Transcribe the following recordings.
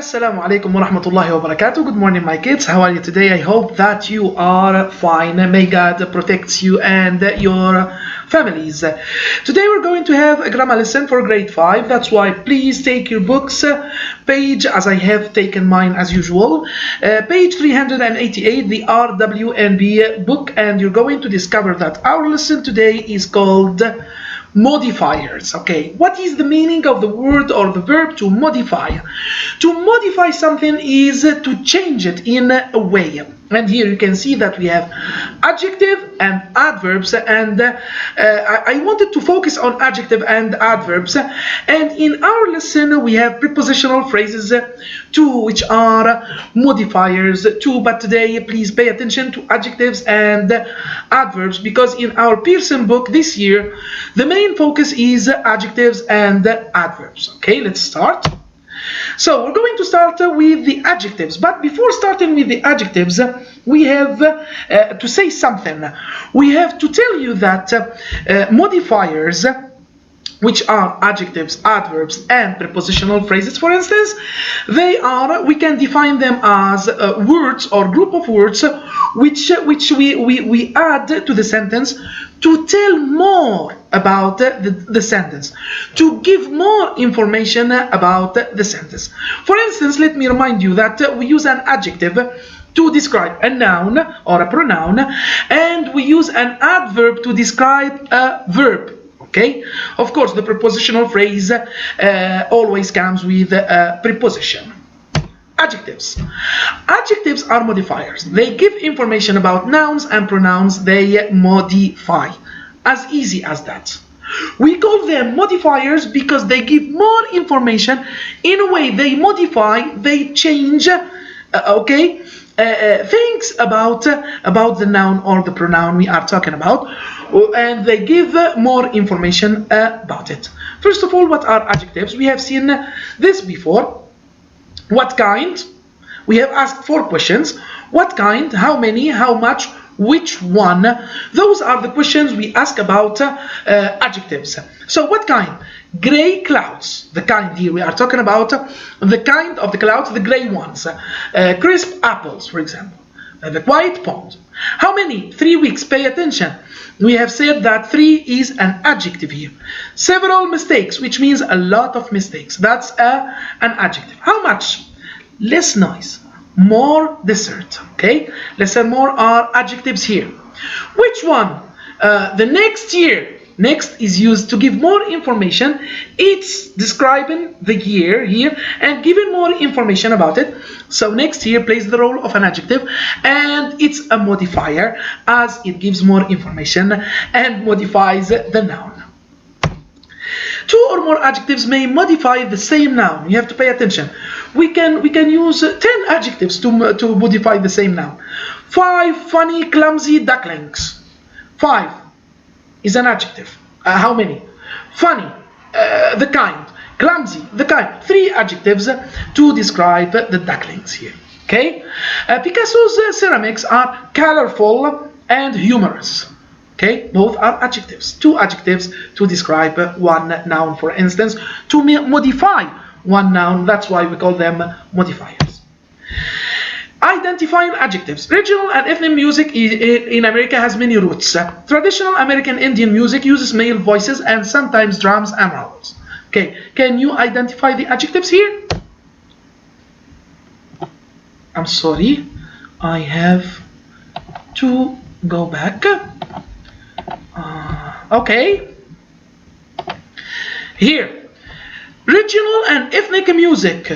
Assalamu alaikum wa rahmatullahi wa barakatuh. Good morning, my kids. How are you today? I hope that you are fine. May God protect you and your families. Today we're going to have a grammar lesson for grade 5. That's why please take your books, page as I have taken mine as usual. Page 388, the RWNB book, and you're going to discover that our lesson today is called modifiers. Okay, what is the meaning of the word or the verb to modify? To modify something is to change it in a way. And here you can see that we have adjective and adverbs, and I wanted to focus on adjective and adverbs. And in our lesson we have prepositional phrases, two which are modifiers too, but today please pay attention to adjectives and adverbs, because in our Pearson book this year the main focus is adjectives and adverbs. Okay, let's start. So we're going to start with the adjectives, but before starting with the adjectives we have to say something. We have to tell you that modifiers, which are adjectives, adverbs, and prepositional phrases, for instance, we can define them as words or group of words which we add to the sentence to tell more about the sentence, to give more information about the sentence. For instance, let me remind you that we use an adjective to describe a noun or a pronoun, and we use an adverb to describe a verb. Okay, of course the prepositional phrase always comes with a preposition. Adjectives. Adjectives are modifiers. They give information about nouns and pronouns. They modify. As easy as that. We call them modifiers because they give more information. In a way, they modify, they change, things about the noun or the pronoun we are talking about, and they give more information about it. First of all, what are adjectives? We have seen this before. What kind? We have asked 4 questions. What kind? How many? How much? Which one? Those are the questions we ask about adjectives. So what kind? Gray clouds. The kind here we are talking about the kind of the clouds, the gray ones. Crisp apples, for example. The quiet pond. How many? 3 weeks. Pay attention. We have said that 3 is an adjective here. Several mistakes, which means a lot of mistakes. That's an adjective. How much? Less noise. More dessert. Okay, less and more are adjectives here. Which one? The next year. Next is used to give more information. It's describing the year here and giving more information about it. So next here plays the role of an adjective, and it's a modifier as it gives more information and modifies the noun. 2 or more adjectives may modify the same noun. You have to pay attention. We can use 10 adjectives to modify the same noun. 5 funny clumsy ducklings. 5 is an adjective. How many? Funny, the kind. Clumsy, the kind. 3 adjectives to describe the ducklings here. Okay? Picasso's ceramics are colorful and humorous. Okay, both are adjectives. 2 adjectives to describe one noun, for instance, to modify one noun. That's why we call them modifiers. Identifying adjectives. Regional and ethnic music in America has many roots. Traditional American Indian music uses male voices and sometimes drums and rolls. Okay, can you identify the adjectives here? I'm sorry, I have to go back. Okay. Here, regional and ethnic music.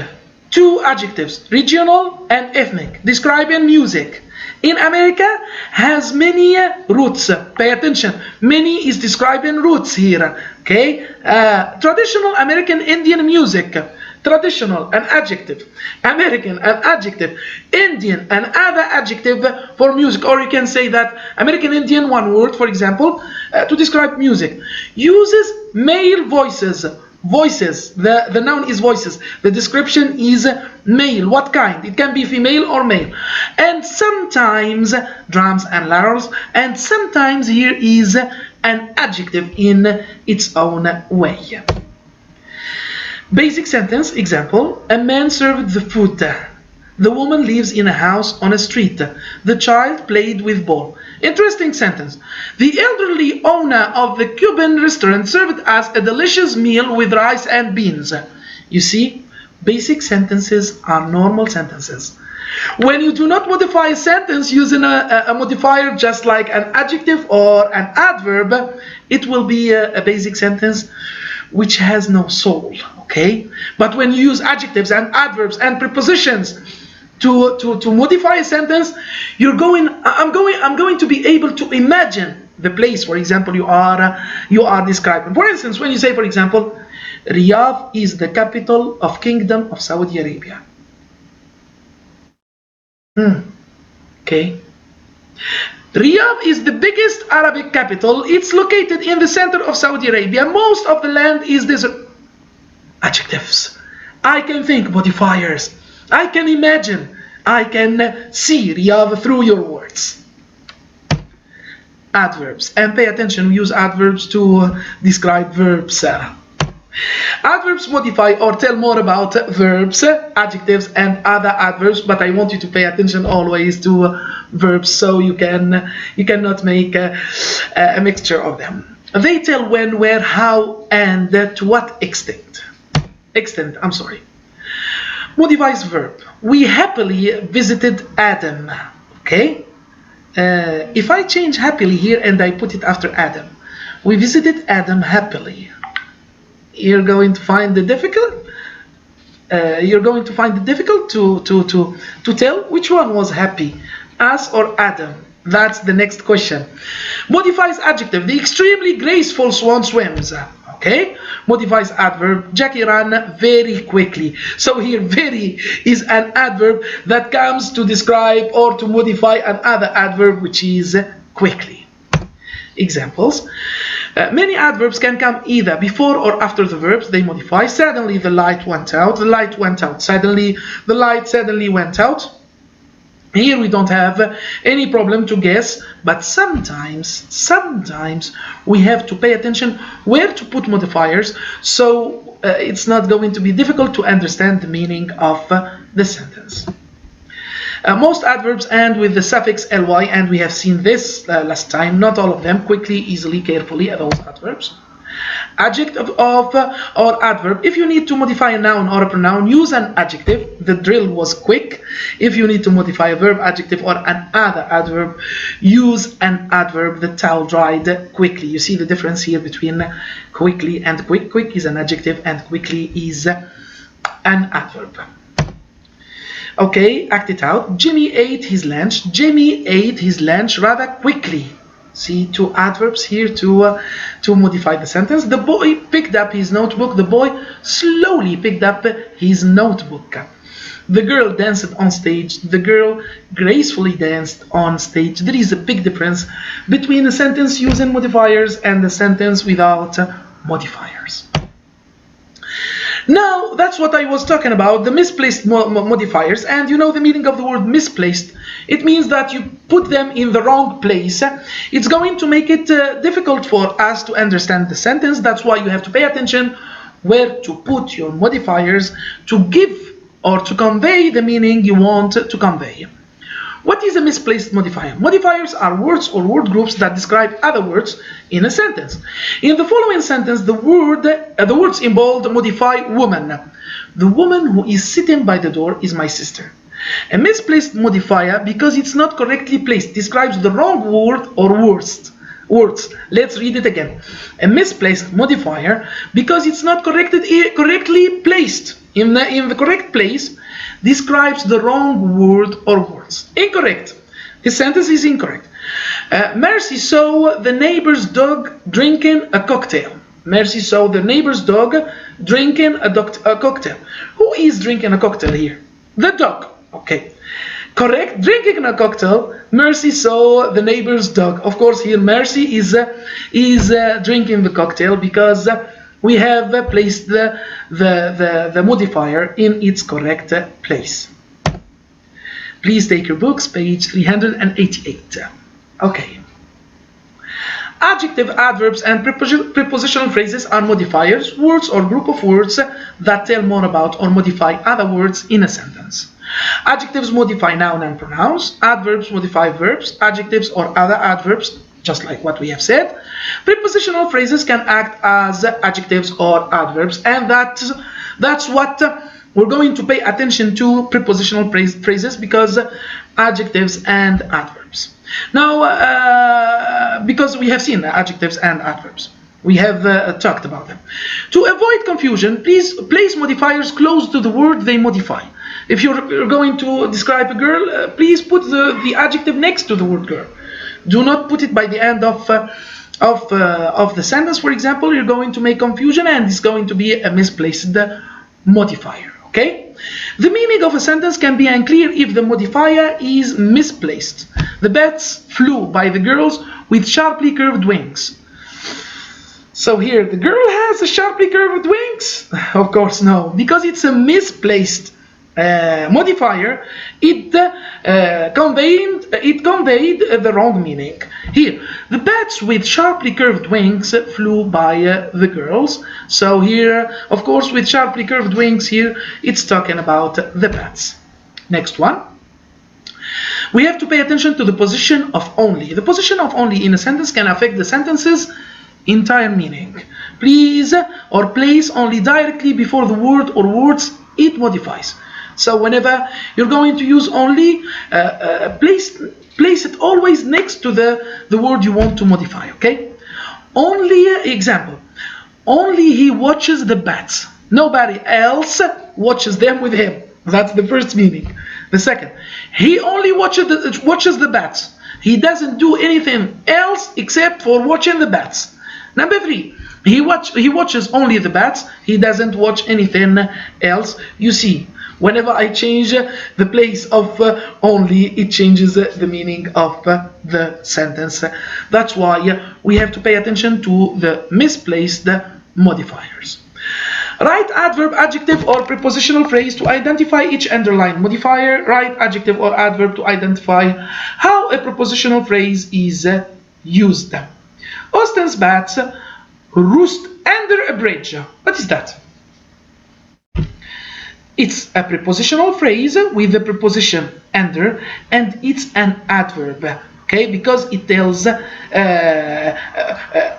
2 adjectives, regional and ethnic, describing music in America has many roots. Pay attention. Many is describing roots here. Okay. Traditional American Indian music. Traditional, an adjective. American, an adjective. Indian, another adjective for music. Or you can say that American Indian, one word, for example, to describe music. Uses male voices. Voices. The noun is voices. The description is male. What kind? It can be female or male. And sometimes drums and laurels. And sometimes here is an adjective in its own way. Basic sentence example: a man served the food. The woman lives in a house on a street. The child played with ball. Interesting sentence. The elderly owner of the Cuban restaurant served us a delicious meal with rice and beans. You see, basic sentences are normal sentences. When you do not modify a sentence using a modifier just like an adjective or an adverb, it will be a basic sentence which has no soul, okay? But when you use adjectives and adverbs and prepositions to modify a sentence, I'm going to be able to imagine the place, for example, you are describing. For instance, when you say, for example, Riyadh is the capital of Kingdom of Saudi Arabia. Okay. Riyadh is the biggest Arabic capital. It's located in the center of Saudi Arabia. Most of the land is desert. Adjectives. I can think modifiers. I can imagine. I can see Riyadh through your words. Adverbs. And pay attention, we use adverbs to describe verbs. Adverbs modify or tell more about verbs, adjectives, and other adverbs, but I want you to pay attention always to verbs so you cannot make a mixture of them. They tell when, where, how, and to what extent. Modifies verb. We happily visited Adam. Okay? If I change happily here and I put it after Adam, we visited Adam happily. You're going to find it difficult. To tell which one was happy, us or Adam. That's the next question. Modifies adjective. The extremely graceful swan swims. Okay. Modifies adverb. Jackie ran very quickly. So here, very is an adverb that comes to describe or to modify another adverb, which is quickly. Examples. Many adverbs can come either before or after the verbs. They modify. Suddenly the light went out. The light went out. Suddenly the light suddenly went out. Here we don't have any problem to guess, but sometimes we have to pay attention where to put modifiers, so it's not going to be difficult to understand the meaning of the sentence. Most adverbs end with the suffix ly, and we have seen this last time. Not all of them. Quickly, easily, carefully are those adverbs. Adjective of or adverb. If you need to modify a noun or a pronoun, use an adjective. The drill was quick. If you need to modify a verb, adjective, or another adverb, use an adverb. The towel dried quickly. You see the difference here between quickly and quick. Quick is an adjective and quickly is an adverb. Okay, act it out. Jimmy ate his lunch. Jimmy ate his lunch rather quickly. See, two adverbs here to modify the sentence. The boy picked up his notebook. The boy slowly picked up his notebook. The girl danced on stage. The girl gracefully danced on stage. There is a big difference between a sentence using modifiers and a sentence without modifiers. Now, that's what I was talking about, the misplaced modifiers. And you know the meaning of the word misplaced. It means that you put them in the wrong place. It's going to make it difficult for us to understand the sentence. That's why you have to pay attention where to put your modifiers to give or to convey the meaning you want to convey. What is a misplaced modifier? Modifiers are words or word groups that describe other words in a sentence. In the following sentence, the words in bold modify woman. The woman who is sitting by the door is my sister. A misplaced modifier, because it's not correctly placed, describes the wrong word or words. Let's read it again. A misplaced modifier, because it's not correctly placed in the correct place, describes the wrong word or words. Incorrect. This sentence is incorrect. Mercy saw the neighbor's dog drinking a cocktail. Mercy saw the neighbor's dog drinking a cocktail. Who is drinking a cocktail here? The dog. Okay. Correct. Drinking a cocktail. Mercy saw the neighbor's dog. Of course, here Mercy is drinking the cocktail because we have placed the modifier in its correct place. Please take your books, page 388. Okay. Adjective, adverbs, and prepositional phrases are modifiers, words or group of words that tell more about or modify other words in a sentence. Adjectives modify noun and pronouns. Adverbs modify verbs, adjectives, or other adverbs, just like what we have said. Prepositional phrases can act as adjectives or adverbs, and that's what we're going to pay attention to, prepositional phrases, because adjectives and adverbs. Now, because we have seen adjectives and adverbs, we have talked about them. To avoid confusion, please place modifiers close to the word they modify. If you're going to describe a girl, please put the adjective next to the word girl. Do not put it by the end of the sentence. For example, you're going to make confusion, and it's going to be a misplaced modifier. Okay? The meaning of a sentence can be unclear if the modifier is misplaced. The bats flew by the girls with sharply curved wings. So here, the girl has sharply curved wings? Of course no, because it's a misplaced modifier. It conveyed the wrong meaning. Here, the bats with sharply curved wings flew by the girls. So here, of course, with sharply curved wings, here it's talking about the bats. Next one. We have to pay attention to the position of only. The position of only in a sentence can affect the sentence's entire meaning. Please or place only directly before the word or words it modifies. So whenever you're going to use only, place it always next to the word you want to modify. Okay? Only example. Only he watches the bats. Nobody else watches them with him. That's the first meaning. The second, he only watches the bats. He doesn't do anything else except for watching the bats. Number three, he watches only the bats. He doesn't watch anything else. You see, whenever I change the place of only, it changes the meaning of the sentence. That's why we have to pay attention to the misplaced modifiers. Write adverb, adjective, or prepositional phrase to identify each underlined modifier. Write adjective or adverb to identify how a prepositional phrase is used. Austin's bats roost under a bridge. What is that? It's a prepositional phrase with the preposition under, and it's an adverb. Okay, because it tells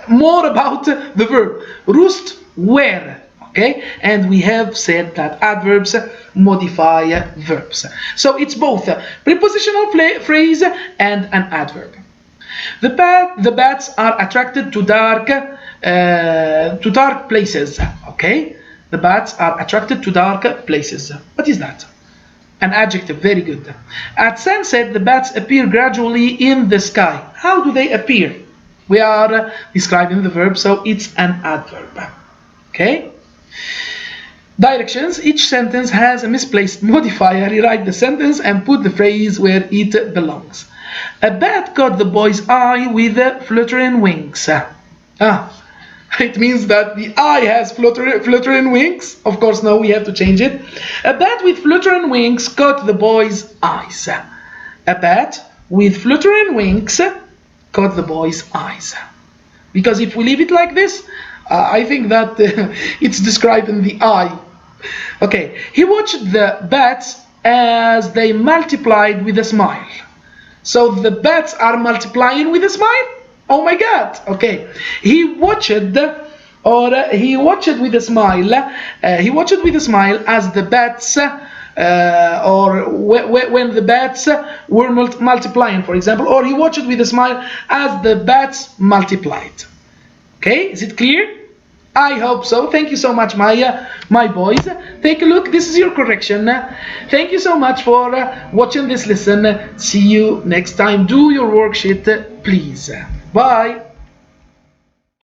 more about the verb. Roost where. Okay, and we have said that adverbs modify verbs. So it's both a prepositional phrase and an adverb. The bats are attracted to dark places. Okay, the bats are attracted to dark places. What is that? An adjective. Very good. At sunset, the bats appear gradually in the sky. How do they appear? We are describing the verb, so it's an adverb. Okay. Directions. Each sentence has a misplaced modifier. Rewrite the sentence and put the phrase where it belongs. A bat caught the boy's eye with fluttering wings. It means that the eye has fluttering wings. Of course, no, we have to change it. A bat with fluttering wings caught the boy's eyes. A bat with fluttering wings caught the boy's eyes. Because if we leave it like this, I think that it's describing the eye. Okay, he watched the bats as they multiplied with a smile. So the bats are multiplying with a smile? Oh my God! Okay, he watched with a smile. He watched with a smile as the bats, when the bats were multiplying, for example, or he watched with a smile as the bats multiplied. Okay, is it clear? I hope so. Thank you so much, my boys. Take a look. This is your correction. Thank you so much for watching this lesson. See you next time. Do your worksheet, please. Bye.